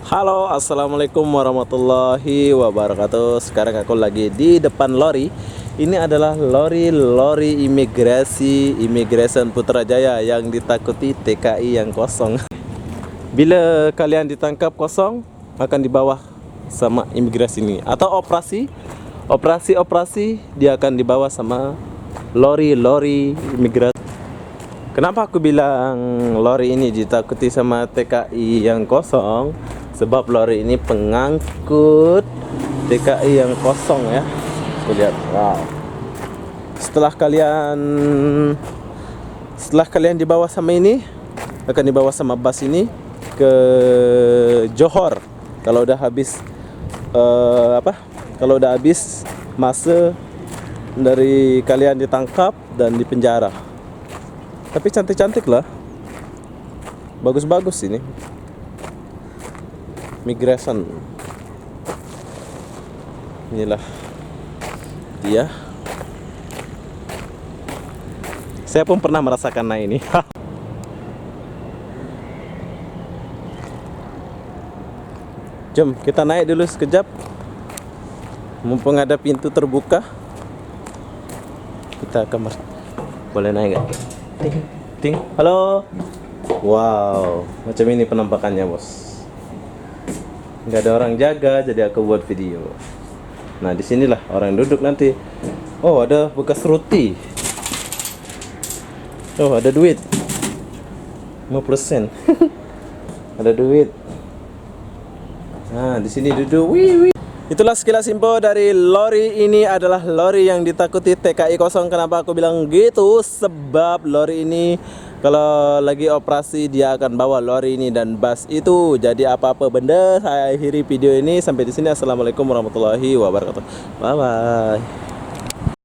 Halo, assalamualaikum warahmatullahi wabarakatuh. Sekarang aku lagi di depan lori. Ini adalah lori Immigration Putrajaya yang ditakuti TKI yang kosong. Bila kalian ditangkap kosong, akan dibawa sama imigrasi ini. Atau operasi dia akan dibawa sama lori imigrasi. Kenapa aku bilang lori ini ditakuti sama TKI yang kosong? Sebab lori ini pengangkut TKI yang kosong ya. Tuh lihat, wow. Setelah kalian dibawa sama ini, akan dibawa sama bus ini ke Johor. Kalau udah habis Kalau udah habis masa dari kalian ditangkap dan dipenjara. Tapi cantik-cantik lah. Bagus-bagus ini. Migration. Inilah dia. Saya pun pernah merasakan naik ini. Jom kita naik dulu sekejap. Mumpung ada pintu terbuka, kita kamar. Boleh naik gak? Ting. Halo. Wow, macam ini penampakannya, bos. Nggak ada orang jaga, jadi aku buat video. Nah, disinilah orang duduk nanti. Oh, ada bekas roti. Oh, ada duit 5%. Ada duit. Nah, di sini duduk. Wih. Itulah sekilas info dari lori. Ini adalah lori yang ditakuti TKI kosong. Kenapa aku bilang gitu? Sebab lori ini kalau lagi operasi dia akan bawa lori ini dan bus itu. Jadi apa-apa benda, saya akhiri video ini sampai di sini. Assalamualaikum warahmatullahi wabarakatuh. Bye bye.